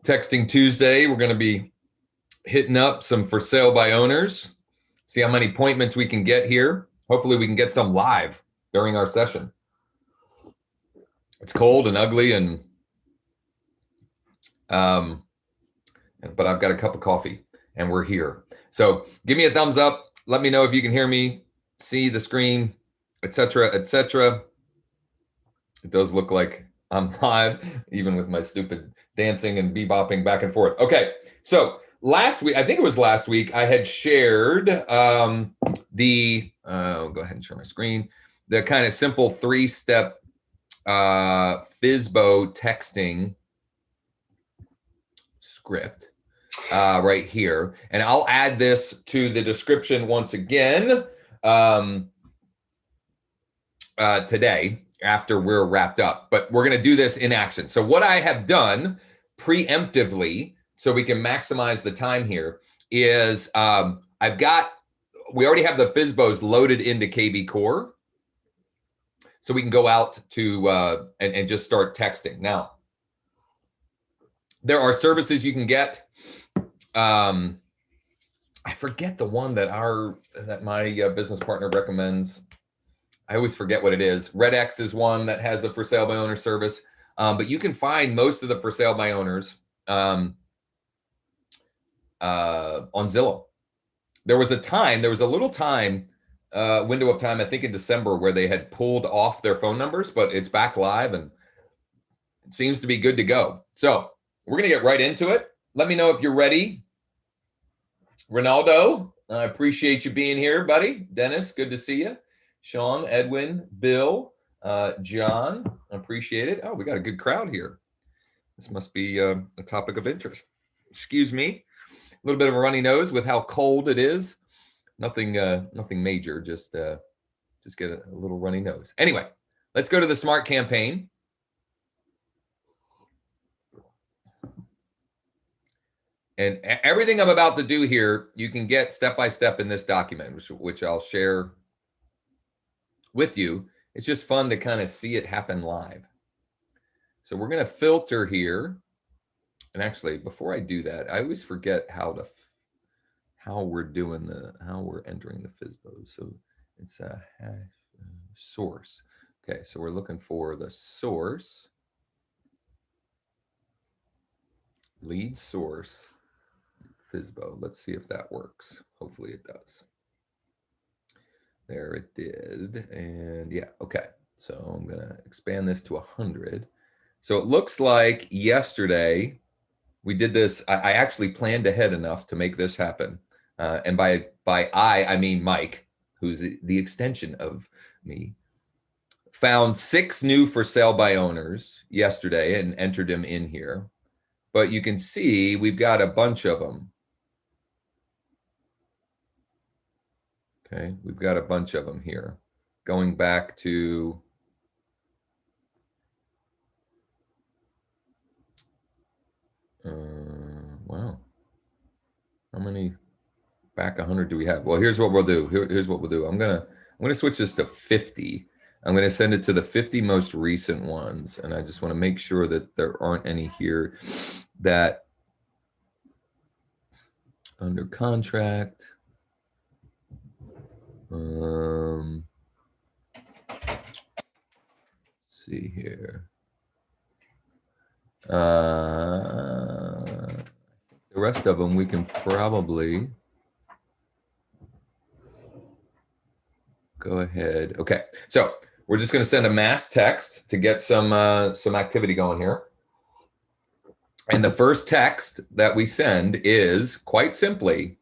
Texting Tuesday, we're going to be hitting up some for sale by owners, see how many appointments we can get here. Hopefully we can get some live during our session. It's cold and ugly, and but I've got a cup of coffee and we're here. So give me a thumbs up. Let me know if you can hear me, see the screen, etc., etc. It does look like I'm live, even with my stupid dancing and bebopping back and forth. Okay, so last week, I think it was last week, I had shared I'll go ahead and share my screen, the kind of simple 3-step FSBO texting script right here. And I'll add this to the description once again today after we're wrapped up, but we're going to do this in action. So what I have done preemptively, so we can maximize the time here, is we already have the FSBOs loaded into KV Core, so we can go out to and just start texting. Now, there are services you can get. I forget the one that my business partner recommends. I always forget what it is. RedX is one that has a for sale by owner service, but you can find most of the for sale by owners on Zillow. There was a little time, window of time, I think in December, where they had pulled off their phone numbers, but it's back live and it seems to be good to go. So we're going to get right into it. Let me know if you're ready. Ronaldo, I appreciate you being here, buddy. Dennis, good to see you. Sean, Edwin, Bill, John, appreciate it. Oh, we got a good crowd here. This must be a topic of interest. Excuse me, a little bit of a runny nose with how cold it is. Nothing major, just get a little runny nose. Anyway, let's go to the Smart campaign. And everything I'm about to do here, you can get step by step in this document, which I'll share with you. It's just fun to kind of see it happen live. So we're going to filter here. And actually, before I do that, I always forget how we're entering the FSBOs. So it's a source. Okay, so we're looking for the source, lead source, FSBO. Let's see if that works. Hopefully it does. There it did. And yeah, okay. So I'm going to expand this to 100. So it looks like yesterday we did this. I actually planned ahead enough to make this happen. And by I mean Mike, who's the extension of me, found 6 new for sale by owners yesterday and entered them in here. But you can see we've got a bunch of them. Okay, we've got a bunch of them here. Going back to wow, how many? Back 100 do we have? Well, here's what we'll do. Here's what we'll do. I'm gonna switch this to 50. I'm gonna send it to the 50 most recent ones, and I just want to make sure that there aren't any here that under contract. See here. The rest of them we can probably go ahead. Okay, so we're just going to send a mass text to get some activity going here. And the first text that we send is quite simply,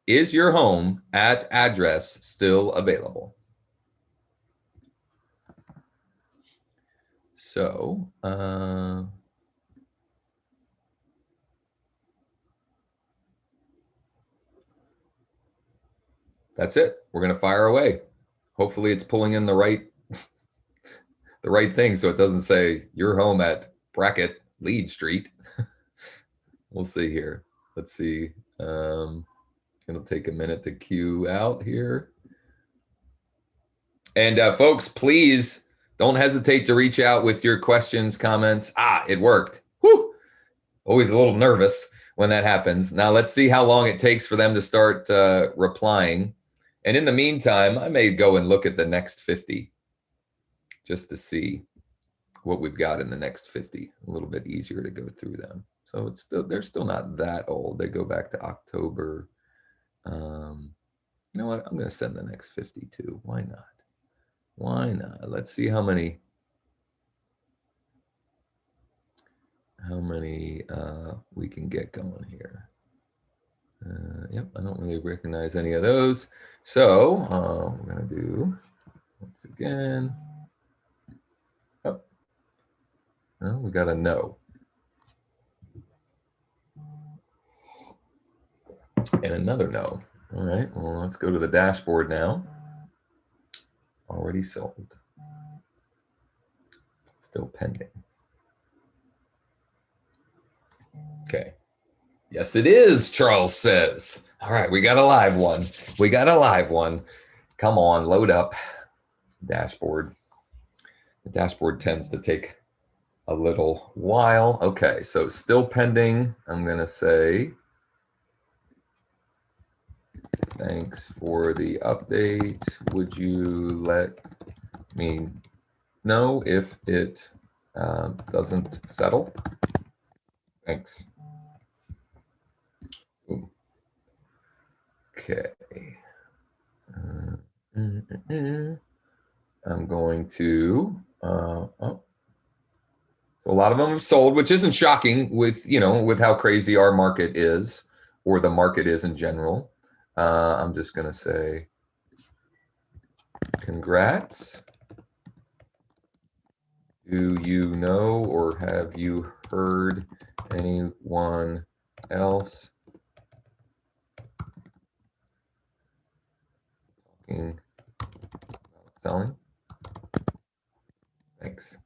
is your home at address still available? So, that's it. We're going to fire away. Hopefully it's pulling in the right thing, so it doesn't say your home at Brackett Lead Street. We'll see here. Let's see. It'll take a minute to queue out here. And folks, please Don't hesitate to reach out with your questions, comments. It worked. Whew. Always a little nervous when that happens. Now let's see how long it takes for them to start replying. And in the meantime, I may go and look at the next 50 just to see what we've got in the next 50. A little bit easier to go through them. So they're still not that old. They go back to October. You know what? I'm going to send the next 50 too. Why not? Why not? Let's see how many we can get going here. Yep, I don't really recognize any of those. So we're going to do, once again, oh, we got a no. And another no. All right, well, let's go to the dashboard now. Already sold. Still pending. Okay. Yes, it is, Charles says. All right, we got a live one. We got a live one. Come on, load up. Dashboard. The dashboard tends to take a little while. Okay, so still pending. I'm going to say thanks for the update. Would you let me know if it doesn't settle? Thanks. Ooh. Okay. I'm going to, so a lot of them have sold, which isn't shocking with, with how crazy our market is, or the market is in general. I'm just going to say, congrats. Do you know or have you heard anyone else talking about selling? Thanks.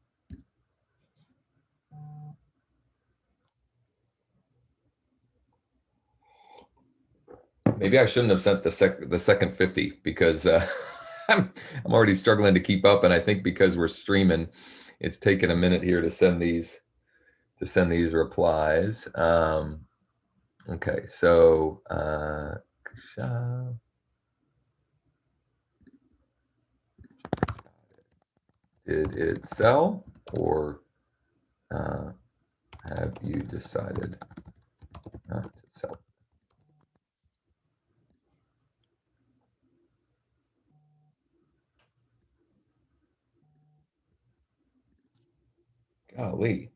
Maybe I shouldn't have sent the second 50 because I'm already struggling to keep up, and I think because we're streaming, it's taken a minute here to send these replies. Okay, so did it sell, or have you decided not to sell? Golly.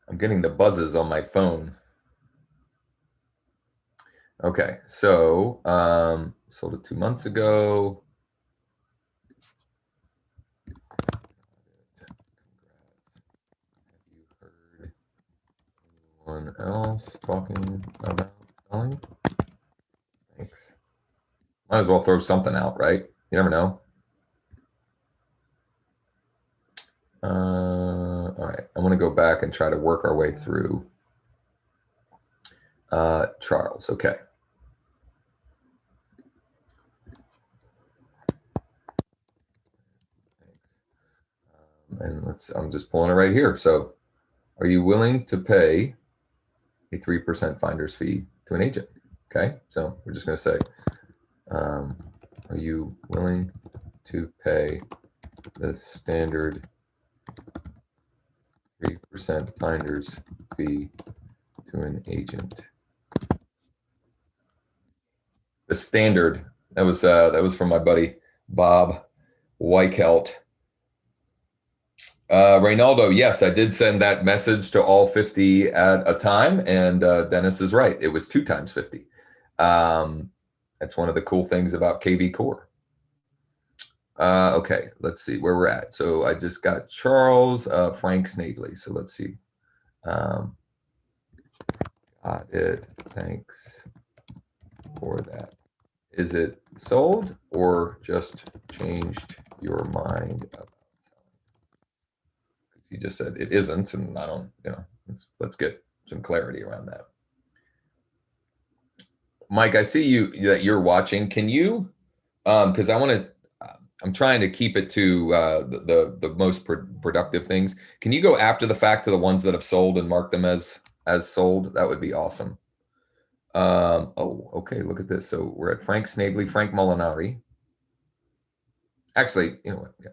I'm getting the buzzes on my phone. Okay, so sold it 2 months ago. Have you heard anyone else talking about selling? Thanks. Might as well throw something out, right? You never know. All right, I'm going to go back and try to work our way through Charles. Okay. And I'm just pulling it right here. So are you willing to pay a 3% finder's fee to an agent? Okay, so we're just going to say, are you willing to pay the standard 3% finder's fee to an agent? The standard, that was from my buddy Bob Weichelt. Reynaldo, yes, I did send that message to all 50 at a time, and Dennis is right. It was 2 times 50. That's one of the cool things about KB Core. Okay, let's see where we're at. So I just got Charles, Frank Snavely. So let's see. Got it. Thanks for that. Is it sold or just changed your mind about selling? You just said it isn't, and I don't, let's get some clarity around that. Mike, I see that you're watching. Can you, because I want to, I'm trying to keep it to the most productive things. Can you go after the fact to the ones that have sold and mark them as sold? That would be awesome. Oh, okay. Look at this. So we're at Frank Snavely, Frank Molinari. Actually, you know what? Yeah.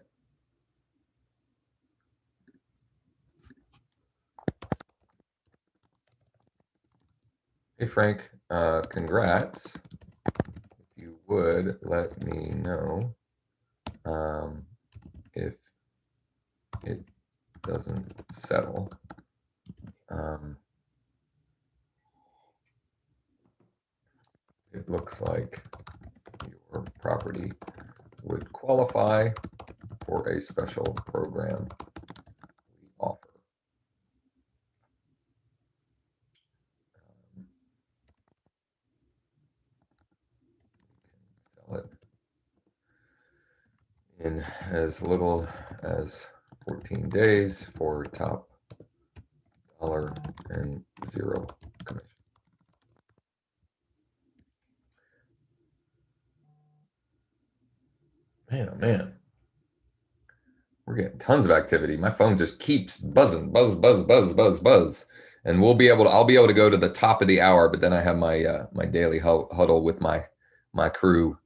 Hey, Frank, congrats. If you would let me know if it doesn't settle. It looks like your property would qualify for a special program we offer. Sell it in as little as 14 days for top dollar and zero commission. Man, oh man. We're getting tons of activity. My phone just keeps buzzing, buzz, buzz, buzz, buzz, buzz. And I'll be able to go to the top of the hour, but then I have my my daily huddle with my crew.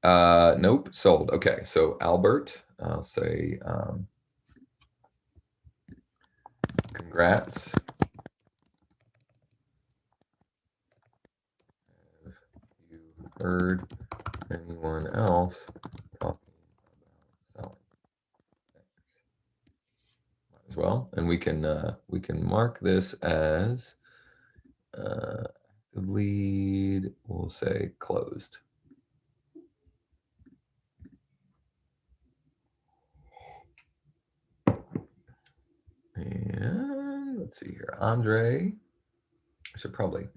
Nope, sold. Okay, so Albert, I'll say congrats. Have you heard anyone else talking about selling? Might as well, and we can mark this as active lead. We'll say closed. And let's see here, Andre. I should probably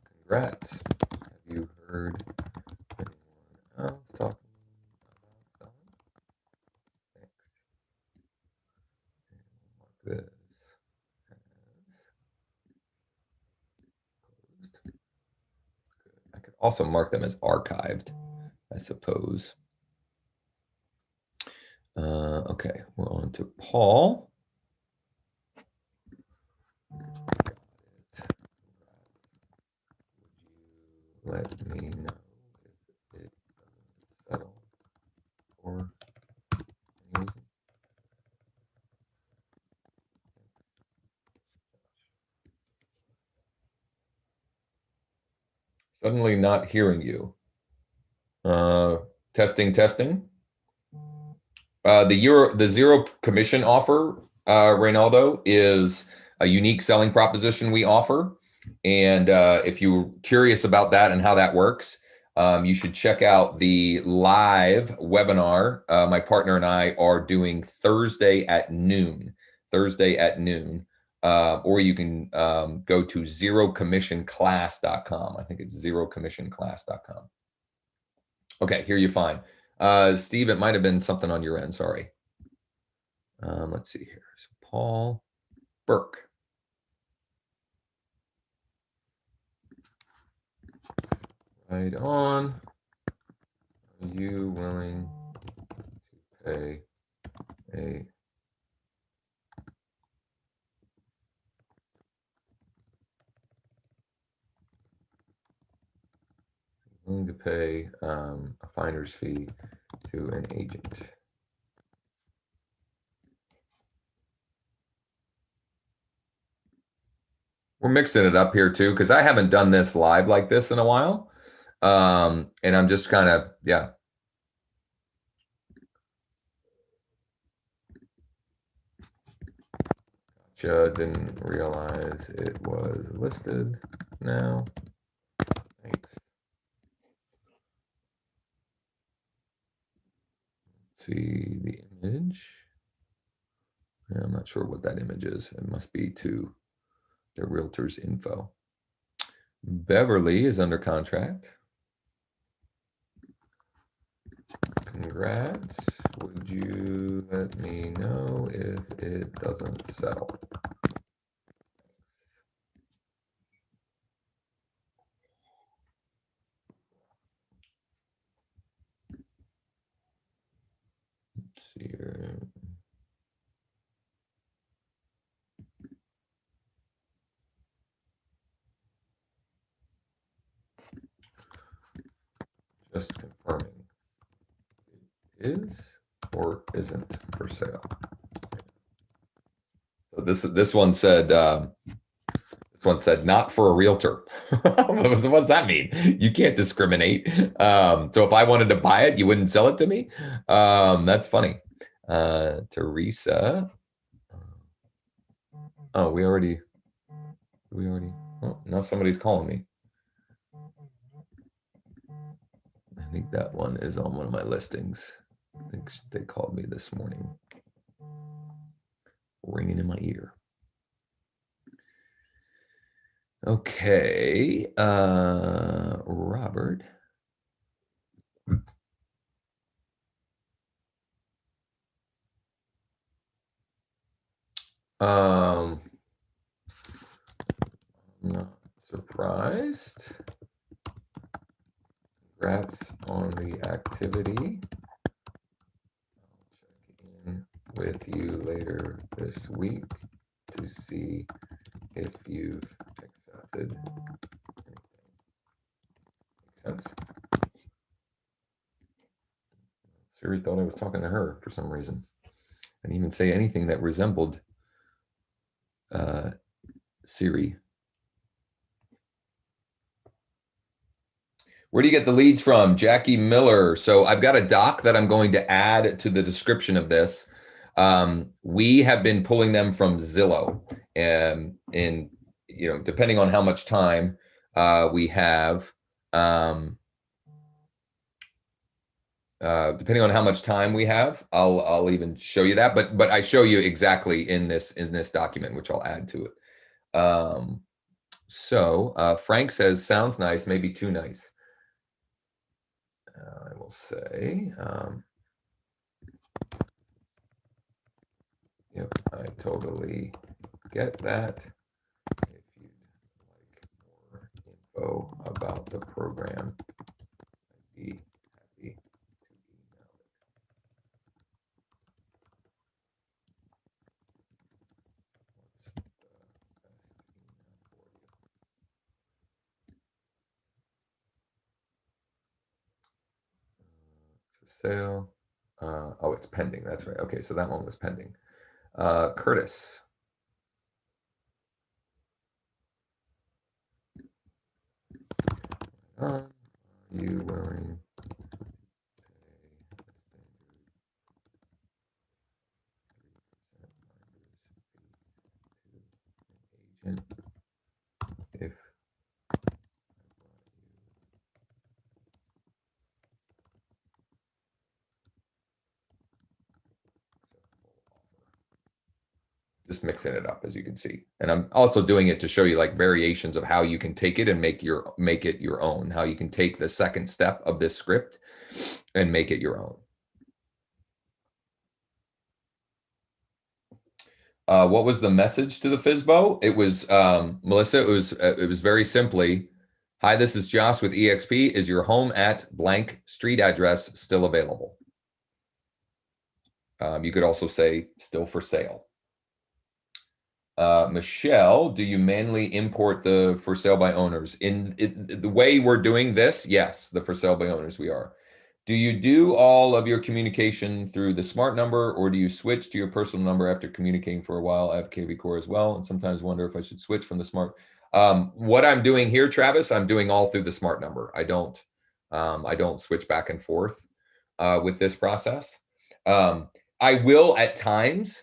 congrats. Have you heard anyone else talking about selling? Thanks. And mark this as closed. Good. I could also mark them as archived, I suppose. Okay, we're on to Paul. Would you let me know if it doesn't settle for any reason? Suddenly not hearing you. Testing, testing. The zero commission offer, Reynaldo, is a unique selling proposition we offer. And if you're curious about that and how that works, you should check out the live webinar my partner and I are doing Thursday at noon. Or you can go to zerocommissionclass.com. I think it's zerocommissionclass.com. Okay, here you're fine. Steve, it might have been something on your end. Sorry. Let's see here. So Paul Burke. Right on. Are you willing to pay a finder's fee to an agent? We're mixing it up here too, because I haven't done this live like this in a while. And I'm just kind of, yeah. Gotcha, didn't realize it was listed now. Thanks. Let's see the image. I'm not sure what that image is. It must be to their realtor's info. Beverly is under contract. Congrats. Would you let me know if it doesn't settle? Just confirming. It is or isn't for sale. So this one said not for a realtor. What does that mean? You can't discriminate. So if I wanted to buy it, you wouldn't sell it to me. That's funny. Teresa. Oh, we already. Oh, now somebody's calling me. I think that one is on one of my listings. I think they called me this morning. Ringing in my ear. Okay, Robert. I'm not surprised. Congrats on the activity. I'll check in with you later this week to see if you've accepted anything. Makes sense? Siri thought I was talking to her for some reason. I didn't even say anything that resembled Siri. Where do you get the leads from? Jackie Miller. So I've got a doc that I'm going to add to the description of this. We have been pulling them from Zillow, and depending on how much time we have, depending on how much time we have, I'll even show you that. But I show you exactly in this document, which I'll add to it. So Frank says, sounds nice, maybe too nice. I will say, yep, I totally get that. If you'd like more info about the program, I'd be happy to email it. What's the best email for you? It's for sale. Oh, it's pending. That's right. Okay, so that one was pending. Curtis. Are you willing to pay a standard 3% fee to an agent if just mixing it up, as you can see. And I'm also doing it to show you like variations of how you can take it and make it your own, how you can take the second step of this script and make it your own. What was the message to the FSBO? It was, Melissa, it was very simply, hi, this is Josh with EXP. Is your home at blank street address still available? You could also say still for sale. Michelle, do you manually import the for sale by owners? In the way we're doing this, yes, the for sale by owners we are. Do you do all of your communication through the smart number, or do you switch to your personal number after communicating for a while? I have KV Core as well, and sometimes wonder if I should switch from the smart. What I'm doing here, Travis, I'm doing all through the smart number. I don't switch back and forth with this process. I will at times,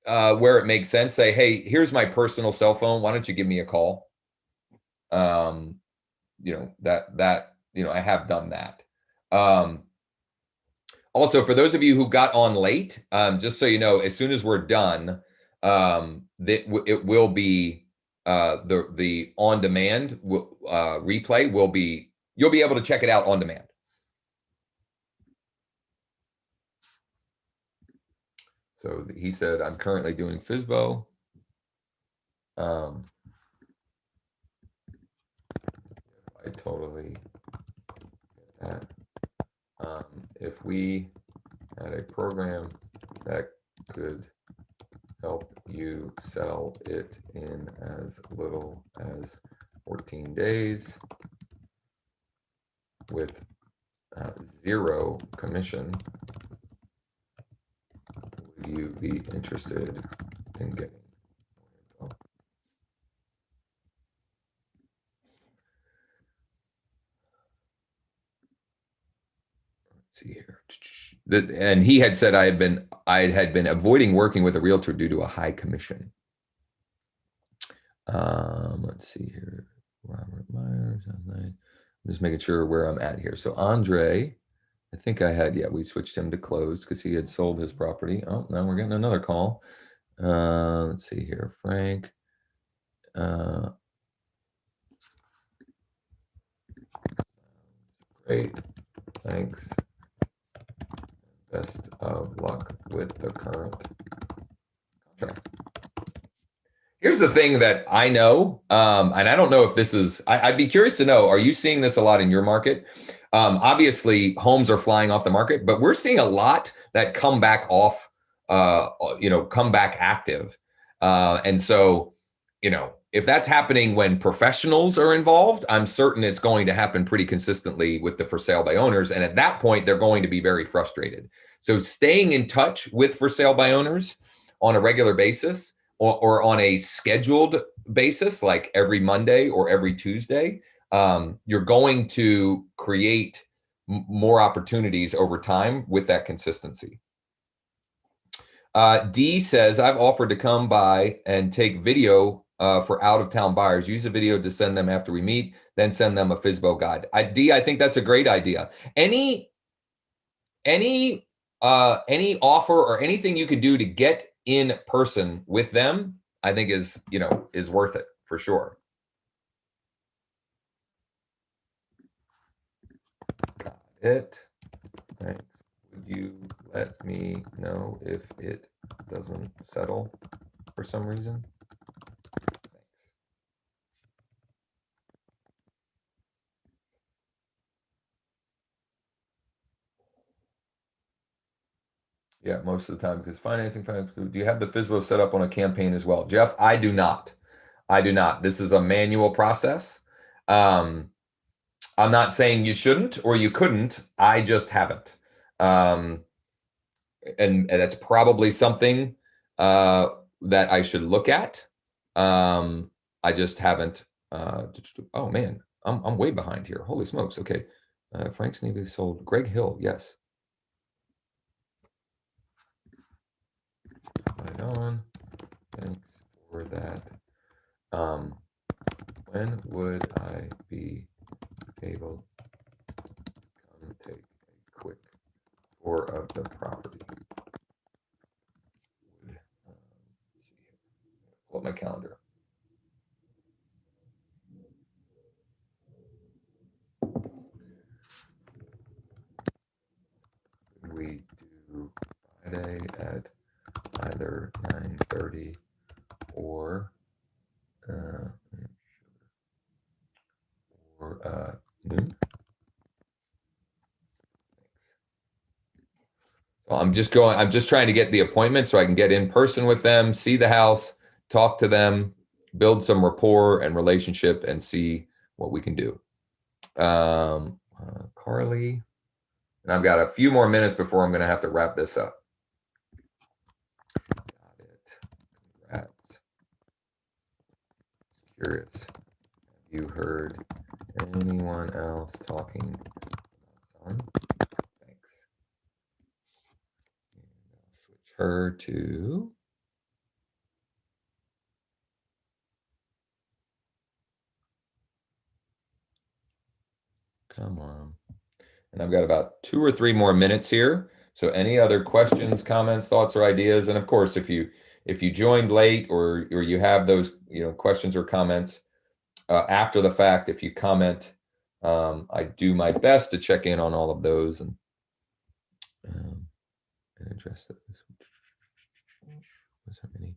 where it makes sense, say, hey, here's my personal cell phone. Why don't you give me a call? I have done that. Also, for those of you who got on late, just so you know, as soon as we're done, it will be the on demand replay will be, you'll be able to check it out on demand. So he said, I'm currently doing FSBO. I totally get that. If we had a program that could help you sell it in as little as 14 days with 0 commission. Would you be interested in getting more info? Let's see here. And he had said I had been avoiding working with a realtor due to a high commission. Let's see here. Robert Myers. I'm just making sure where I'm at here. So Andre, I think I had, yeah, we switched him to close because he had sold his property. Oh, now we're getting another call. Let's see here. Frank. Great. Thanks. Best of luck with the current contract. Here's the thing that I know, and I don't know if this is, I'd be curious to know, are you seeing this a lot in your market? Obviously, homes are flying off the market, but we're seeing a lot that come back off, come back active. And so, if that's happening when professionals are involved, I'm certain it's going to happen pretty consistently with the for sale by owners. And at that point, they're going to be very frustrated. So staying in touch with for sale by owners on a regular basis, or on a scheduled basis, like every Monday or every Tuesday, you're going to create more opportunities over time with that consistency. D says, I've offered to come by and take video for out-of-town buyers. Use a video to send them after we meet, then send them a FSBO guide. D, I think that's a great idea. Any offer or anything you can do to get in person with them, I think is worth it for sure. Got it. Thanks. Would you let me know if it doesn't settle for some reason? Thanks. Yeah, most of the time, because financing. Do you have the FSBO set up on a campaign as well? Jeff, I do not. I do not. This is a manual process. I'm not saying you shouldn't or you couldn't. I just haven't. And that's probably something that I should look at. I just haven't. Oh man, I'm way behind here. Holy smokes. Okay. Frank Sneevy sold. Greg Hill. Yes. Right on. Thanks for that. When would I be able to come take a quick tour of the property? Pull up my calendar. We do Friday at either 9:30 or noon. So I'm just trying to get the appointment so I can get in person with them, see the house, talk to them, build some rapport and relationship, and see what we can do. Carly, and I've got a few more minutes before I'm going to have to wrap this up. Got it. Congrats. Curious. Have you heard anyone else talking about son? Thanks. And I'll switch her to. Come on. And I've got about 2 or 3 more minutes here. So any other questions, comments, thoughts, or ideas? And of course, if you joined late or you have those questions or comments after the fact, if you comment, I do my best to check in on all of those and address those. Was there any?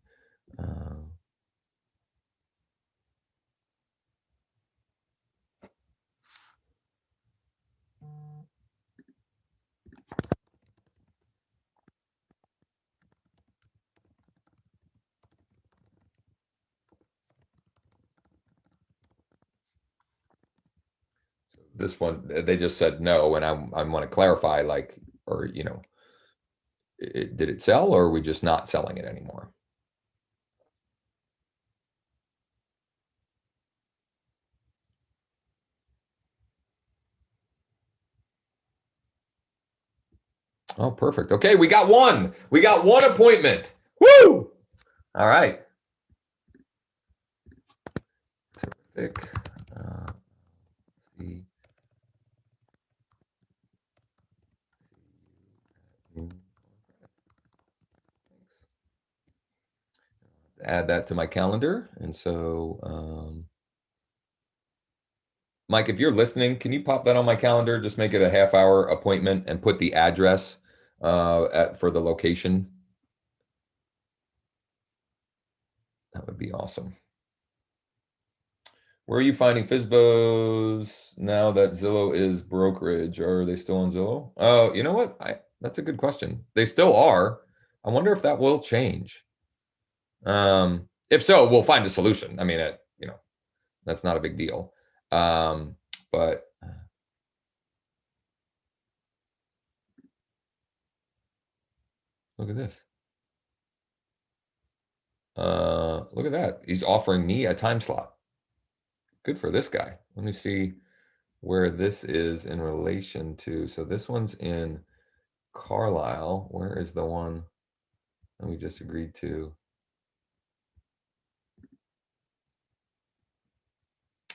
So this one, they just said no, and I want to clarify, like, or did it sell, or are we just not selling it anymore? Oh, perfect. Okay, we got one. We got one appointment. Woo! All right. Terrific. See. Add that to my calendar. And so, Mike, if you're listening, can you pop that on my calendar? Just make it a half-hour appointment and put the address for the location. That would be awesome. Where are you finding FSBOs now that Zillow is brokerage? Are they still on Zillow? Oh, you know what? That's a good question. They still are. I wonder if that will change. If so, we'll find a solution. I mean, that's not a big deal. But look at this. Look at that. He's offering me a time slot. Good for this guy. Let me see where this is in relation to. So this one's in Carlisle. Where is the one that we just agreed to?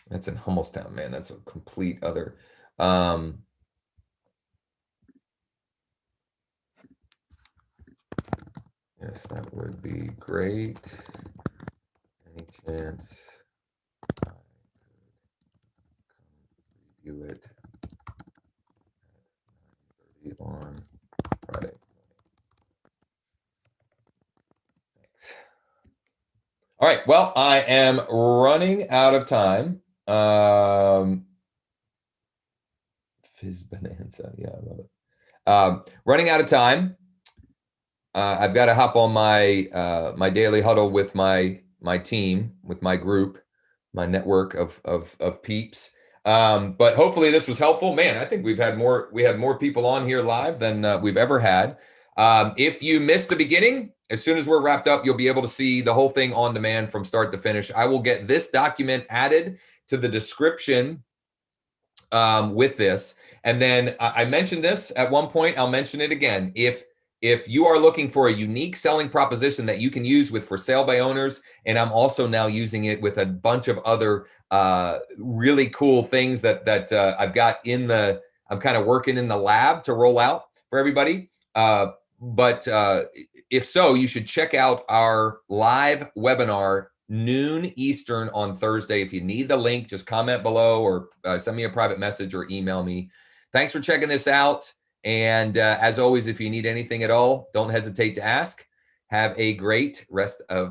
That's in Hummelstown, man. That's a complete other. Yes, that would be great. Any chance I could review it at 9:30 on Friday? Thanks. All right. Well, I am running out of time. Fizz Bonanza. Yeah, I love it. Running out of time. I've got to hop on my my daily huddle with my team, with my group, my network of peeps. But hopefully this was helpful. Man, I think we had more people on here live than we've ever had. If you missed the beginning, as soon as we're wrapped up, you'll be able to see the whole thing on demand from start to finish. I will get this document added to the description with this. And then I mentioned this at one point. I'll mention it again. If you are looking for a unique selling proposition that you can use with for sale by owners, and I'm also now using it with a bunch of other really cool things that I've got I'm kind of working in the lab to roll out for everybody. But if so, you should check out our live webinar noon Eastern on Thursday. If you need the link, just comment below or send me a private message or email me. Thanks for checking this out. And as always, if you need anything at all, don't hesitate to ask. Have a great rest of